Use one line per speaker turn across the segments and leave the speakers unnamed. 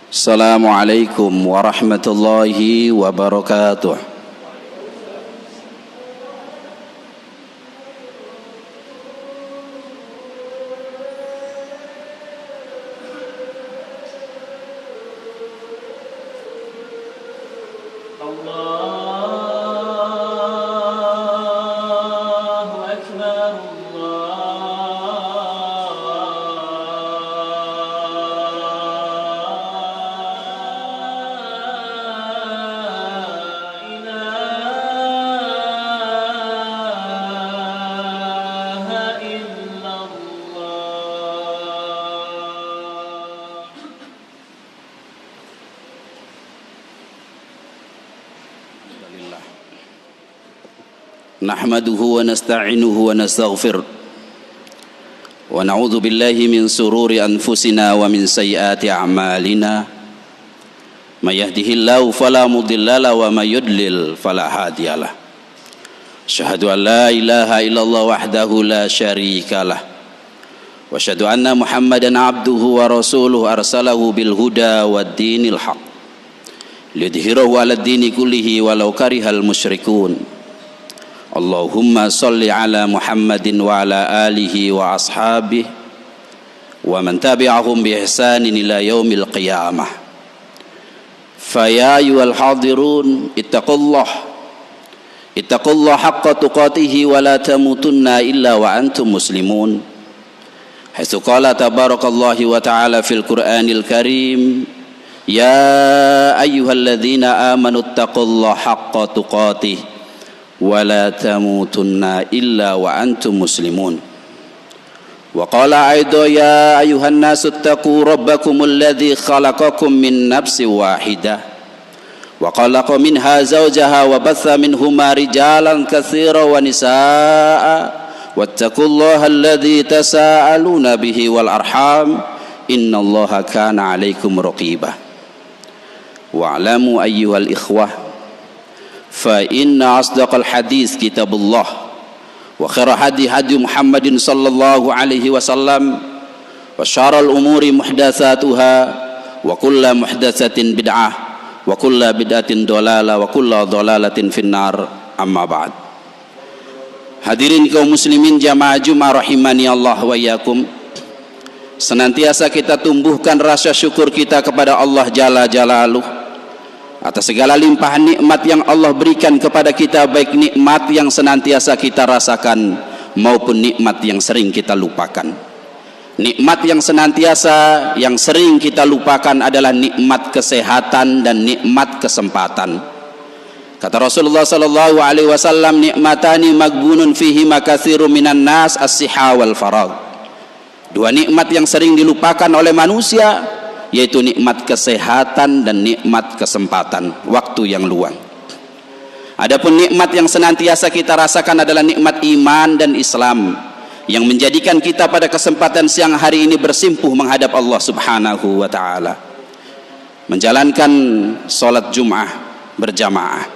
Assalamualaikum warahmatullahi wabarakatuh. Nahmaduhu wa nasta'inuhu wa nastaghfir wa na'udzu billahi min sururi anfusina wa min sayyiati a'malina may yahdihillahu fala mudhillalah wa may yudlil fala hadiyalah. Asyhadu an la ilaha illallah wahdahu la syarikalah wa asyhadu anna Muhammadan abduhu wa rasuluhu arsalahu bil huda wad dinil haq liyudhhirahu 'alad dini kullihi walau karihal musyrikun. Allahumma salli ala Muhammadin wa ala alihi wa ashabihi wa man tabi'ahum bi ihsanin ila yaumil qiyamah. Fa ya ayyuhal hadirun ittaqullah haqqa tuqatih wa la tamutunna illa wa antum muslimun. Haitsu qala tabarakallahu wa ta'ala fil Qur'anil Karim, ya ayyuhalladzina amanu ittaqullaha haqqa tuqatih wala tamutunna illa wa antum muslimun. Wa qala aidan ya ayuhan nasu ittaqu rabbakumul ladzi khalaqakum min nafsin wahidah wa khalaqa minha zawjaha wa batha minhuma rijalan katsiran wa nisaa wattaqullaha alladzi tasaaluna bihi wal arham innallaha kana 'alaikum raqiba. Wa'lamu ayyuhal ikhwah fa inna asdaqal hadis kitabullah wa khairal hadi hadi Muhammadin sallallahu alaihi wasallam wa syarrul umuri muhdatsatuha wa kullu muhdatsatin bid'ah wa kullu bid'atin dhalalah wa kullu dhalalatin finnar. Amma ba'd. Hadirin kaum muslimin jamaah Jumat rahimani Allah wa iyyakum, senantiasa kita tumbuhkan rasa syukur kita kepada Allah Jalla Jalaluh atas segala limpahan nikmat yang Allah berikan kepada kita, baik nikmat yang senantiasa kita rasakan maupun nikmat yang sering kita lupakan. Nikmat yang senantiasa yang sering kita lupakan adalah nikmat kesehatan dan nikmat kesempatan. Kata Rasulullah sallallahu alaihi wasallam, nikmatani magbunun fihi makatsirun minan nas as-siha wal faragh. Dua nikmat yang sering dilupakan oleh manusia, yaitu nikmat kesehatan dan nikmat kesempatan, waktu yang luang. Adapun nikmat yang senantiasa kita rasakan adalah nikmat iman dan Islam yang menjadikan kita pada kesempatan siang hari ini bersimpuh menghadap Allah Subhanahu wa taala, menjalankan salat Jumat berjamaah.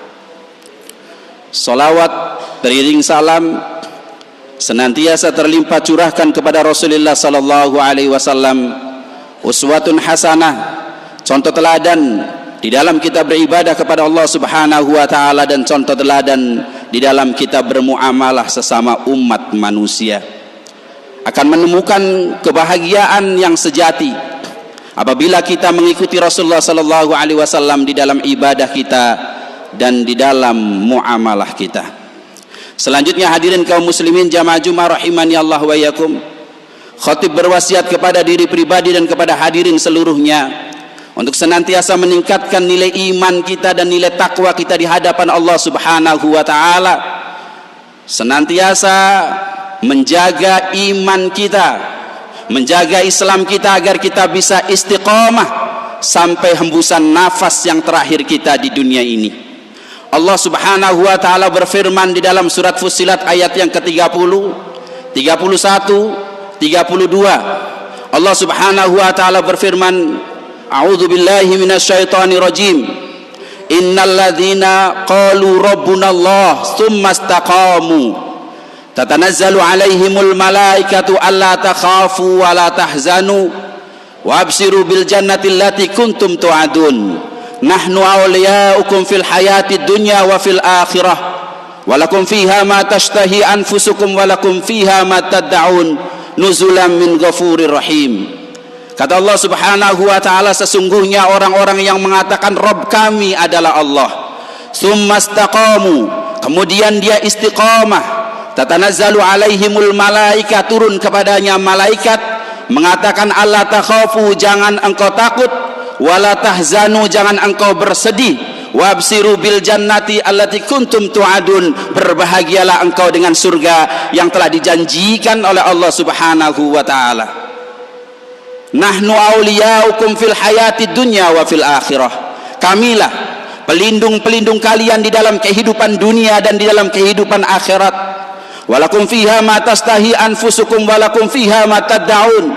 Salawat beriring salam senantiasa terlimpah curahkan kepada Rasulullah sallallahu alaihi wasallam, uswatun hasanah, contoh teladan di dalam kita beribadah kepada Allah Subhanahu wa taala dan contoh teladan di dalam kita bermuamalah sesama umat manusia. Akan menemukan kebahagiaan yang sejati apabila kita mengikuti Rasulullah sallallahu alaihi wasallam di dalam ibadah kita dan di dalam muamalah kita. Selanjutnya hadirin kaum muslimin jamaah Jumat rahimani Allah wa iyyakum, khatib berwasiat kepada diri pribadi dan kepada hadirin seluruhnya untuk senantiasa meningkatkan nilai iman kita dan nilai takwa kita di hadapan Allah Subhanahu wa taala. Senantiasa menjaga iman kita, menjaga Islam kita agar kita bisa istiqamah sampai hembusan nafas yang terakhir kita di dunia ini. Allah Subhanahu wa taala berfirman di dalam surat Fussilat ayat yang ke-30, 31, 32. Allah Subhanahu wa taala berfirman, a'udzu billahi minasyaitonir rajim, innal ladzina qalu rabbunallah tsumma istaqamu tatanazzalu alaihimul malaikatu alla takhafu wa la tahzanu wa absiru bil jannati allati kuntum tu'adun nahnu awliyaukum fil hayati dunya wa fil akhirah walakum fiha ma tashtahi anfusukum walakum fiha ma tad'un nuzulan min ghafurir rahim. Kata Allah Subhanahu wa taala, sesungguhnya orang-orang yang mengatakan Rabb kami adalah Allah, tsumastaqamu, kemudian dia istiqamah, tatanazzalu alaihimul malaika, turun kepadanya malaikat mengatakan alla takhafu, jangan engkau takut, wala tahzanu, jangan engkau bersedih, wabsiru bil jannati allati kuntum tu'adun, berbahagialah engkau dengan surga yang telah dijanjikan oleh Allah Subhanahu wa taala. Nahnu awliyaukum fil hayati dunya wa fil akhirah, kamilah pelindung-pelindung kalian di dalam kehidupan dunia dan di dalam kehidupan akhirat. Walakum fiha ma tastahi anfusukum walakum fiha ma tad'un,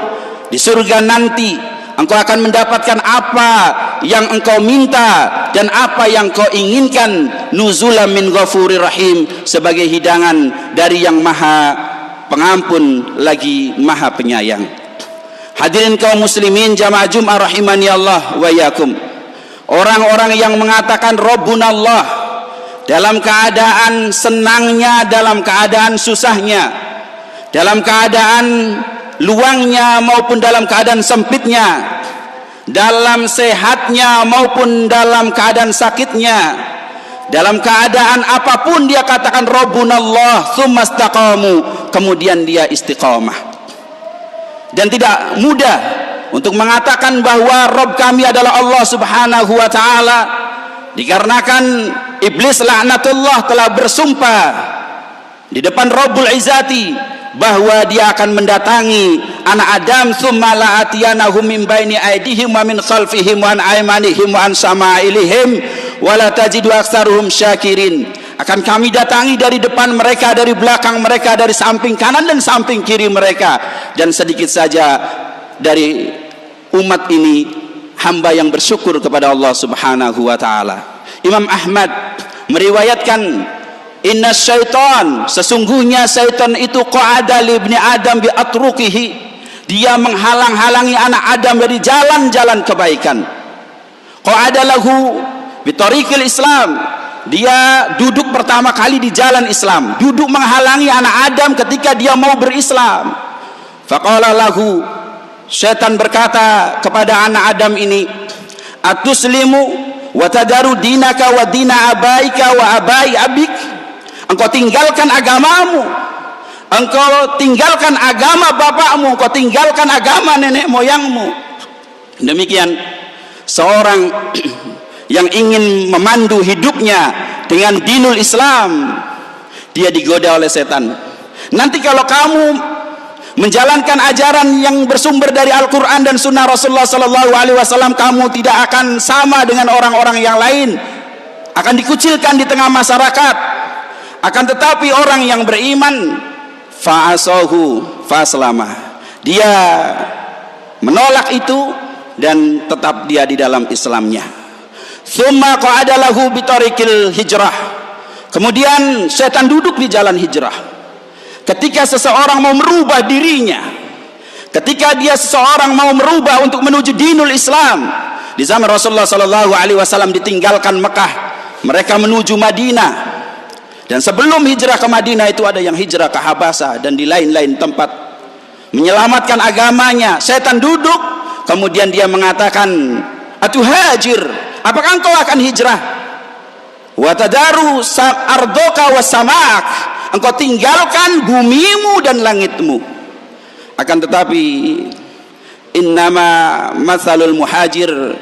di surga nanti engkau akan mendapatkan apa yang engkau minta dan apa yang kau inginkan, nuzulan min ghafurir rahim, sebagai hidangan dari yang maha pengampun lagi maha penyayang. Hadirin kaum muslimin jamaah Jumat rahimani Allah wa iyyakum, orang-orang yang mengatakan Rabbunallah dalam keadaan senangnya, dalam keadaan susahnya, dalam keadaan luangnya maupun dalam keadaan sempitnya, dalam sehatnya maupun dalam keadaan sakitnya, dalam keadaan apapun dia katakan Rabbunallah tsumastaqamu, kemudian dia istiqamah. Dan tidak mudah untuk mengatakan bahwa Rabb kami adalah Allah Subhanahu wa taala, dikarenakan iblis laknatullah telah bersumpah di depan Rabbul Izzati bahwa dia akan mendatangi anak Adam, tsumma la'atiyanahum min baini aydihim wa min khalfihim wa an aymanihim wa an sama'ilihim wa la tajidu aktsaruhum syakirin. Akan kami datangi dari depan mereka, dari belakang mereka, dari samping kanan dan samping kiri mereka, dan sedikit saja dari umat ini hamba yang bersyukur kepada Allah Subhanahu wa taala. Imam Ahmad meriwayatkan, inna syaitan, sesungguhnya syaitan itu qa'ada li ibni Adam bi atruqihi, dia menghalang-halangi anak Adam dari jalan-jalan kebaikan. Qa'ada lahu bi tariqil Islam, dia duduk pertama kali di jalan Islam, duduk menghalangi anak Adam ketika dia mau berislam. Faqala lahu, syaitan berkata kepada anak Adam ini, atuslimu wa tadaru dinaka wa dina abaika wa abai abik, engkau tinggalkan agamamu, engkau tinggalkan agama bapakmu, engkau tinggalkan agama nenek moyangmu. Demikian seorang yang ingin memandu hidupnya dengan dinul Islam, dia digoda oleh setan. Nanti kalau kamu menjalankan ajaran yang bersumber dari Al-Quran dan Sunnah Rasulullah Sallallahu Alaihi Wasallam, kamu tidak akan sama dengan orang-orang yang lain, akan dikucilkan di tengah masyarakat. Akan tetapi orang yang beriman, fa'asahu faslama, dia menolak itu dan tetap dia di dalam Islamnya. Tsumma qa'ada lahu bi tariqil hijrah, kemudian setan duduk di jalan hijrah. Ketika seseorang mau merubah dirinya, ketika dia seseorang mau merubah untuk menuju dinul Islam, di zaman Rasulullah Sallallahu Alaihi Wasallam ditinggalkan Mekah, mereka menuju Madinah, dan sebelum hijrah ke Madinah itu ada yang hijrah ke Habasah dan di lain-lain tempat menyelamatkan agamanya. Setan duduk, kemudian dia mengatakan, atuhajir, apakah engkau akan hijrah? Wa tadaru ardoka was samak, engkau tinggalkan bumimu dan langitmu. Akan tetapi innama matsalul muhajir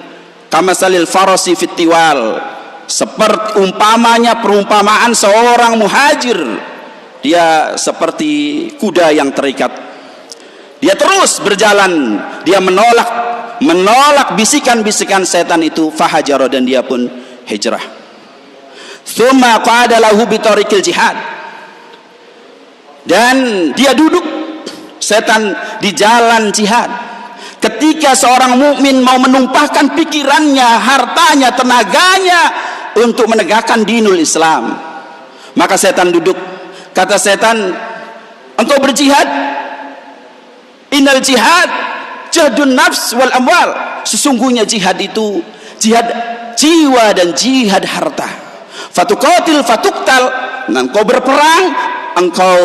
kamasalil farasi fit tiwal, seperti umpamanya perumpamaan seorang muhajir, dia seperti kuda yang terikat. Dia terus berjalan, dia menolak bisikan-bisikan setan itu, fahajaro, dan dia pun hijrah. Tsumma qa'ada lahu bi tariqil jihad, dan dia duduk setan di jalan jihad. Ketika seorang mukmin mau menumpahkan pikirannya, hartanya, tenaganya untuk menegakkan dinul Islam, maka setan duduk. Kata setan, engkau berjihad, innal jihad jahdun nafs wal amwal. Sesungguhnya jihad itu jihad jiwa dan jihad harta. Fatuqatil fatuktal, engkau berperang, engkau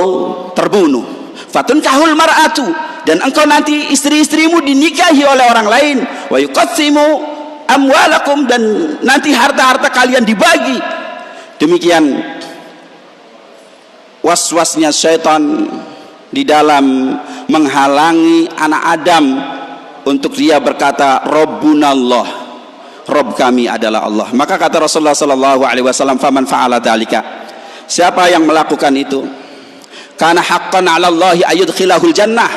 terbunuh. Fatunkahul mar'atu, dan engkau nanti istri-istrimu dinikahi oleh orang lain. Wa yuqassimu amwalakum, dan nanti harta-harta kalian dibagi. Demikian waswasnya syaitan di dalam menghalangi anak Adam untuk dia berkata Rabbunallah, Rabb kami adalah Allah. Maka kata Rasulullah sallallahu alaihi wasallam, faman fa'ala dzalika, siapa yang melakukan itu, kana haqqan 'ala Allahi ayudkhilahul jannah,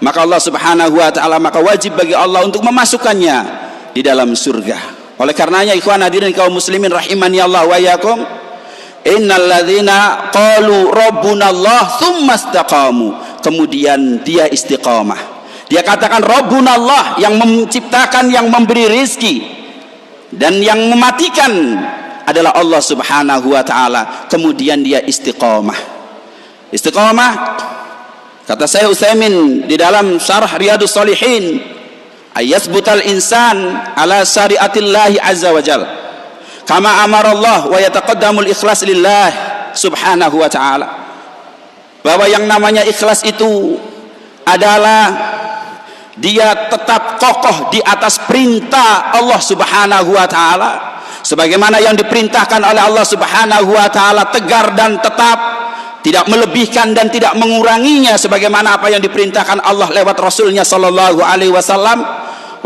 maka Allah Subhanahu wa taala, maka wajib bagi Allah untuk memasukkannya di dalam surga. Oleh karenanya ikhwan hadirin kaum muslimin rahimani Allah wa iyyakum, innal ladzina qalu rabbunallah tsumma istaqamu, kemudian dia istiqamah, dia katakan rabbunallah, yang menciptakan, yang memberi rizki dan yang mematikan adalah Allah Subhanahu wa taala, kemudian dia istiqamah. Istiqamah, kata Syekh Utsaimin di dalam syarah Riyadhus Shalihin, ayasbutal insan ala syariatillahi azza wa jalla kama amara Allah wa yataqaddamul ikhlas lillah subhanahu wa ta'ala, bahwa yang namanya ikhlas itu adalah dia tetap kokoh di atas perintah Allah Subhanahu wa ta'ala, sebagaimana yang diperintahkan oleh Allah Subhanahu wa ta'ala, tegar dan tetap, tidak melebihkan dan tidak menguranginya, sebagaimana apa yang diperintahkan Allah lewat Rasulnya sallallahu alaihi wasallam.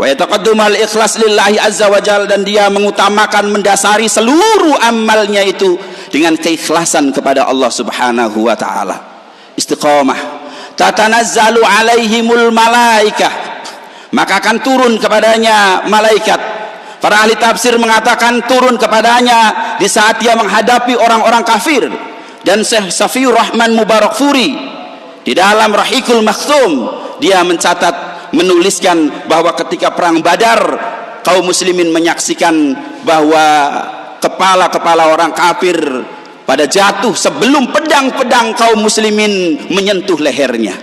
Wa yataqaddamal ikhlas lillahi azza wa jalla, dan dia mengutamakan, mendasari seluruh amalnya itu dengan keikhlasan kepada Allah Subhanahu wa taala. Istiqamah, tatanazzalu alaihimul malaikah, maka akan turun kepadanya malaikat. Para ahli tafsir mengatakan turun kepadanya di saat dia menghadapi orang-orang kafir. Dan Syekh Safiur Rahman Mubarakfuri di dalam Rahikul Makhtum, dia mencatat, menuliskan bahwa ketika perang Badar, kaum muslimin menyaksikan bahwa kepala-kepala orang kafir pada jatuh sebelum pedang-pedang kaum muslimin menyentuh lehernya.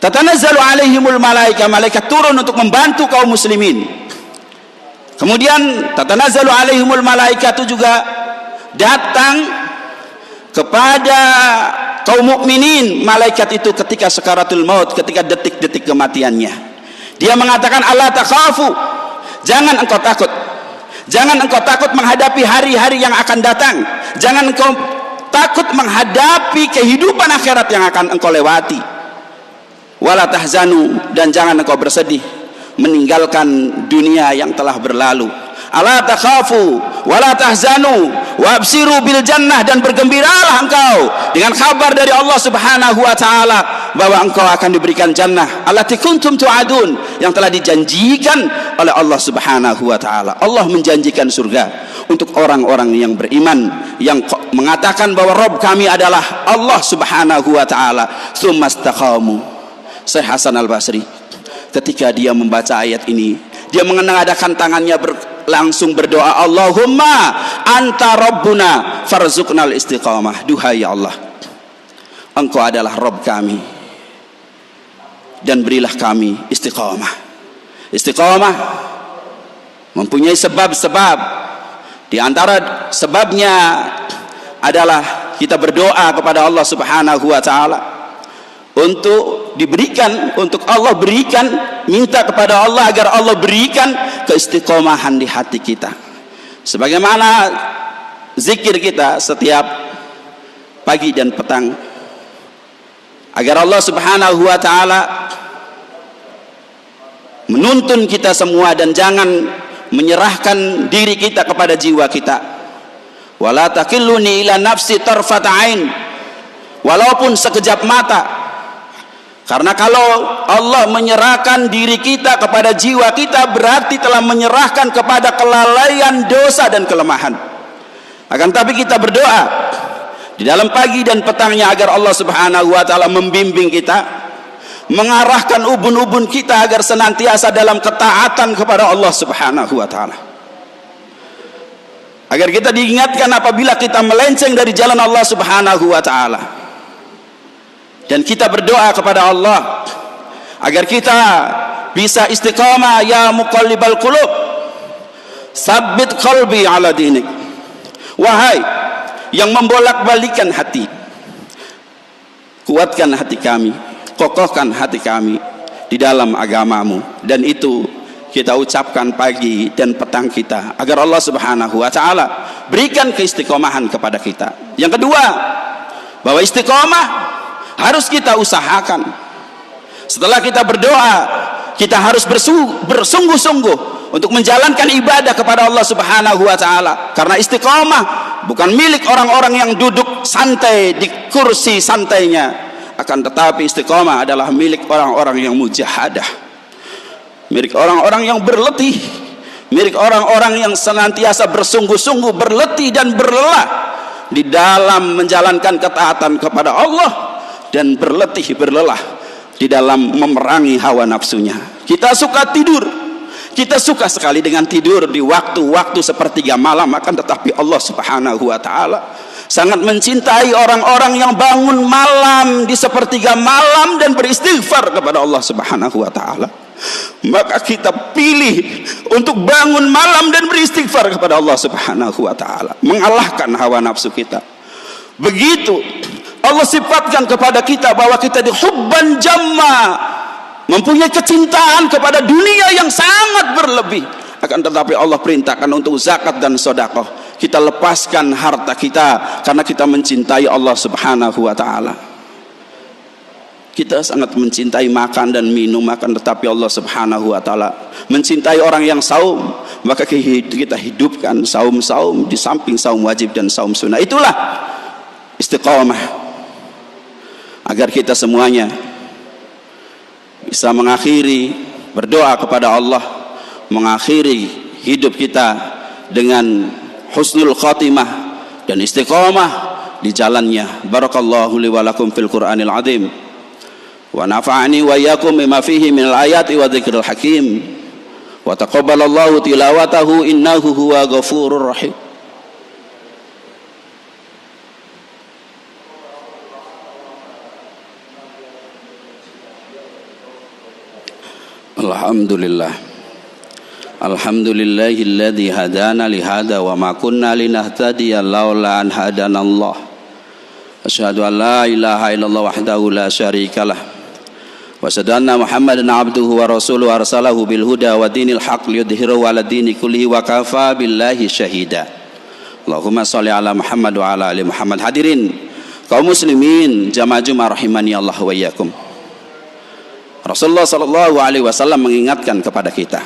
Tatanazzalu alaihimul malaikah, malaikat turun untuk membantu kaum muslimin. Kemudian tatanazzalu alaihimul malaikah itu juga datang kepada kaum mukminin, malaikat itu ketika sakaratul maut, ketika detik-detik kematiannya, dia mengatakan Allah takhafu, jangan engkau takut, jangan engkau takut menghadapi hari-hari yang akan datang, jangan engkau takut menghadapi kehidupan akhirat yang akan engkau lewati. Wala tahzanu, dan jangan engkau bersedih meninggalkan dunia yang telah berlalu. Ala takhafu wala tahzanu wabsiru bil jannah, dan bergembiralah engkau dengan kabar dari Allah Subhanahu wa taala bahwa engkau akan diberikan jannah allati kuntum tu'adun, yang telah dijanjikan oleh Allah Subhanahu wa taala. Allah menjanjikan surga untuk orang-orang yang beriman, yang mengatakan bahwa Rabb kami adalah Allah Subhanahu wa taala. Tsumastaqamu. Syekh Hasan Al-Basri ketika dia membaca ayat ini, dia mengenadakan tangannya langsung berdoa, Allahumma anta rabbuna farzuqnal istiqamah. Duhai Allah, engkau adalah Rabb kami dan berilah kami istiqamah. Istiqamah mempunyai sebab-sebab. Di antara sebabnya adalah kita berdoa kepada Allah Subhanahu wa taala untuk diberikan, untuk Allah berikan, minta kepada Allah agar Allah berikan keistiqomahan di hati kita, sebagaimana zikir kita setiap pagi dan petang, agar Allah Subhanahu wa taala menuntun kita semua dan jangan menyerahkan diri kita kepada jiwa kita. Wala takilluni ila nafsi tarfat ain, walaupun sekejap mata. Karena kalau Allah menyerahkan diri kita kepada jiwa kita, berarti telah menyerahkan kepada kelalaian, dosa dan kelemahan. Akan tapi kita berdoa di dalam pagi dan petangnya agar Allah Subhanahu wa taala membimbing kita, mengarahkan ubun-ubun kita agar senantiasa dalam ketaatan kepada Allah Subhanahu wa taala. Agar kita diingatkan apabila kita melenceng dari jalan Allah Subhanahu wa taala. Dan kita berdoa kepada Allah agar kita bisa istiqamah. Ya muqallibal qulub, tsabbit qalbi ala dinik. Wahai yang membolak-balikan hati, kuatkan hati kami, kokohkan hati kami di dalam agamamu. Dan itu kita ucapkan pagi dan petang kita, agar Allah subhanahu wa ta'ala berikan keistiqomahan kepada kita. Yang kedua, bahwa istiqomah harus kita usahakan. Setelah kita berdoa, kita harus bersungguh-sungguh untuk menjalankan ibadah kepada Allah subhanahu wa ta'ala. Karena istiqomah bukan milik orang-orang yang duduk santai di kursi santainya, akan tetapi istiqomah adalah milik orang-orang yang mujahadah, milik orang-orang yang berletih, milik orang-orang yang senantiasa bersungguh-sungguh, berletih dan berlelah di dalam menjalankan ketaatan kepada Allah, dan berletih berlelah di dalam memerangi hawa nafsunya. Kita suka tidur, kita suka sekali dengan tidur di waktu-waktu sepertiga malam, akan tetapi Allah subhanahu wa ta'ala sangat mencintai orang-orang yang bangun malam di sepertiga malam dan beristighfar kepada Allah subhanahu wa ta'ala. Maka kita pilih untuk bangun malam dan beristighfar kepada Allah subhanahu wa ta'ala, mengalahkan hawa nafsu kita. Begitu Allah sifatkan kepada kita bahwa kita dihubban jamma, mempunyai kecintaan kepada dunia yang sangat berlebih. Akan tetapi Allah perintahkan untuk zakat dan sedekah. Kita lepaskan harta kita karena kita mencintai Allah subhanahu wa ta'ala. Kita sangat mencintai makan dan minum, akan tetapi Allah subhanahu wa ta'ala mencintai orang yang saum. Maka kita hidupkan saum-saum di samping saum wajib dan saum sunnah. Itulah istiqamah, agar kita semuanya bisa mengakhiri, berdoa kepada Allah, mengakhiri hidup kita dengan husnul khatimah dan istiqamah di jalannya. Barakallahu li wa lakum fil Qur'anil azim, wa nafa'ani wa iyyakum bima fihi minal ayati wa dzikril hakim, wa taqabbalallahu tilawatahu innahu huwa ghafurur rahim. Alhamdulillah, alhamdulillahilladzi hadana lihada wa ma kunna linahtadiya laula an hadanallah. Asyhadu an la ilaha illallah wahdahu la syarikalah, wa asyhadu anna Muhammadan abduhu wa rasuluhu arsalahu bil huda wa dinil haq liyudhhirahu 'ala dini kullihi wa kafa billahi syahida. Allahumma shalli ala Muhammad wa ala ali Muhammad. Hadirin kaum muslimin jamaah Jumat rahimani Allah wa iyyakum. Rasulullah sallallahu alaihi wasallam mengingatkan kepada kita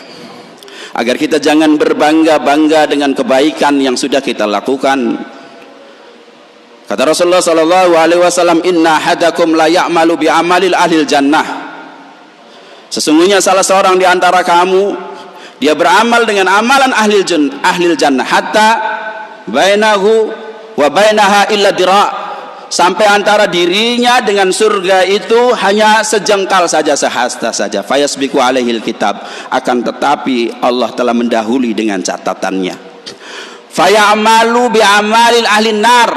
agar kita jangan berbangga-bangga dengan kebaikan yang sudah kita lakukan. Kata Rasulullah sallallahu alaihi wasallam, inna hadakum la ya'malu bi amalil ahlil jannah. Sesungguhnya salah seorang di antara kamu, dia beramal dengan amalan ahlil jannah hatta bainahu wa bainaha illa dira', sampai antara dirinya dengan surga itu hanya sejengkal saja, sehasta saja. Fayasbiqu alaihil kitab, akan tetapi Allah telah mendahului dengan catatannya. Fayamalu bi amalil ahlin nar,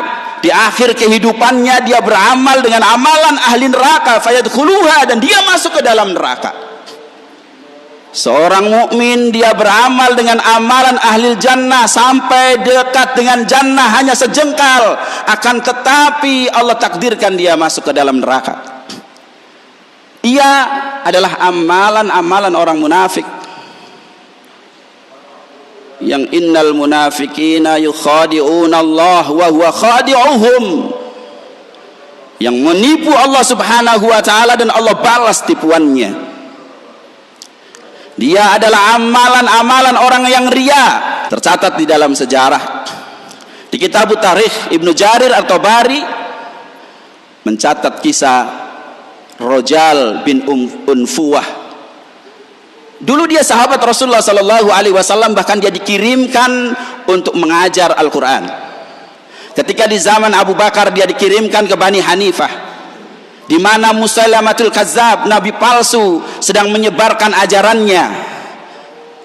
di akhir kehidupannya dia beramal dengan amalan ahli neraka. Fayadkhuluha, dan dia masuk ke dalam neraka. Seorang mukmin dia beramal dengan amalan ahli jannah sampai dekat dengan jannah hanya sejengkal, akan tetapi Allah takdirkan dia masuk ke dalam neraka. Ia adalah amalan-amalan orang munafik, yang innal munafiqina yukhadi'una Allah wa huwa khadi'uhum, yang menipu Allah subhanahu wa ta'ala dan Allah balas tipuannya. Dia adalah amalan-amalan orang yang ria. Tercatat di dalam sejarah di kitab Tarikh Ibnu Jarir At-Tabari mencatat kisah Rojal bin Unfuwah. Dulu dia sahabat Rasulullah sallallahu alaihi wasallam, bahkan dia dikirimkan untuk mengajar Al-Qur'an. Ketika di zaman Abu Bakar dia dikirimkan ke Bani Hanifah, di mana Musailamatul Kazzab, nabi palsu, sedang menyebarkan ajarannya.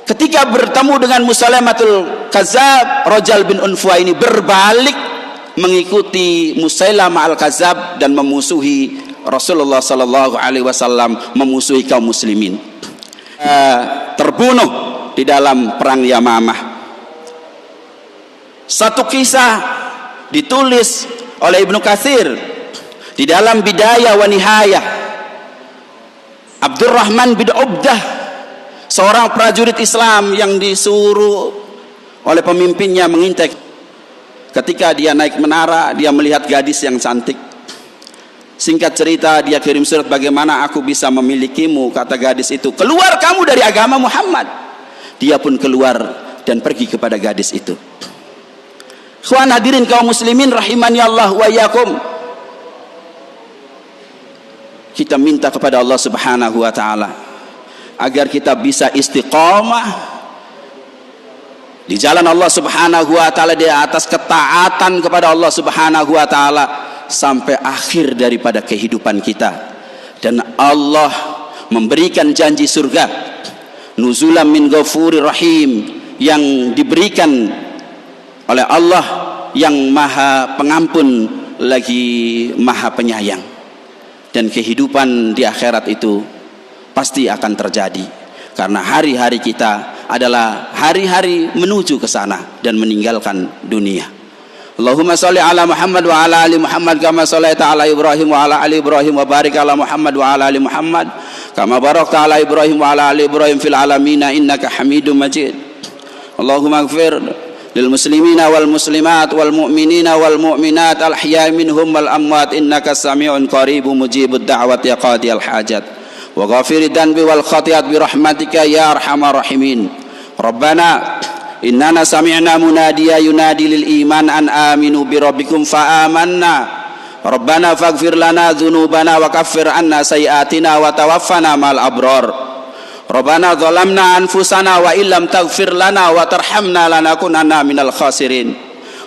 Ketika bertemu dengan Musailamatul Kazzab, Rojal bin Unfuwah ini berbalik mengikuti Musailamah al-Kazzab dan memusuhi Rasulullah sallallahu alaihi wasallam memusuhi kaum muslimin, terbunuh di dalam perang Yamamah. Satu kisah ditulis oleh Ibnu Katsir di dalam Bidayah wa Nihayah. Abdurrahman bin Ubdah, seorang prajurit Islam yang disuruh oleh pemimpinnya mengintai. Ketika dia naik menara, dia melihat gadis yang cantik. Singkat cerita, dia kirim surat, bagaimana aku bisa memilikimu, kata gadis itu, keluar kamu dari agama Muhammad. Dia pun keluar dan pergi kepada gadis itu. Ikhwan hadirin kaum muslimin rahimani Allah wa iyyakum. Kita minta kepada Allah Subhanahu wa taala agar kita bisa istiqamah di jalan Allah Subhanahu wa taala, di atas ketaatan kepada Allah Subhanahu wa taala sampai akhir daripada kehidupan kita. Dan Allah memberikan janji surga, nuzulam min ghafurir rahim, yang diberikan oleh Allah yang maha pengampun lagi maha penyayang. Dan kehidupan di akhirat itu pasti akan terjadi, karena hari-hari kita adalah hari-hari menuju ke sana dan meninggalkan dunia. Allahumma sholli ala Muhammad wa ala ali Muhammad kama shallaita ala Ibrahim wa ala ali Ibrahim wa barik ala Muhammad wa ala ali Muhammad kama barakta ala Ibrahim wa ala ali Ibrahim fil alamin innaka Hamidum Majid. Allahumma ighfir lil muslimina wal muslimat wal mu'minina wal mu'minat al ahya'i minhum wal amwat innaka sami'un qaribun mujibud da'wati ya qadiyal hajat wa ghafirid danbi wal khati'at bi rahmatika ya arhamar rahimin. Rabbana innana sami'na munadiya yunadi lil iman an aminu bi rabbikum fa amanna. Rabbana faghfir lana dhunubana wa kaffir anna sayiatina wa tawaffana mal abrar. Rabbana zalamna anfusana wa illam taghfir lana wa tarhamna lanakunanna minal khasirin.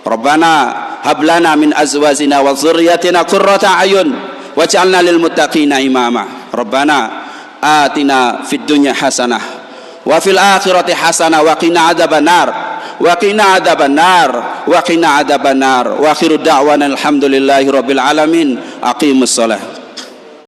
Rabbana hab lana min azwajina wa dhurriyyatina qurrata a'yun waj'alna lil muttaqina imama. Rabbana atina fid dunya hasanah wa fil akhirati hasanah wa qina adzabannar wa qina adzabannar wa qina adzabannar wa akhiru da'wana alhamdulillahi rabbil alamin. Aqimus shalah.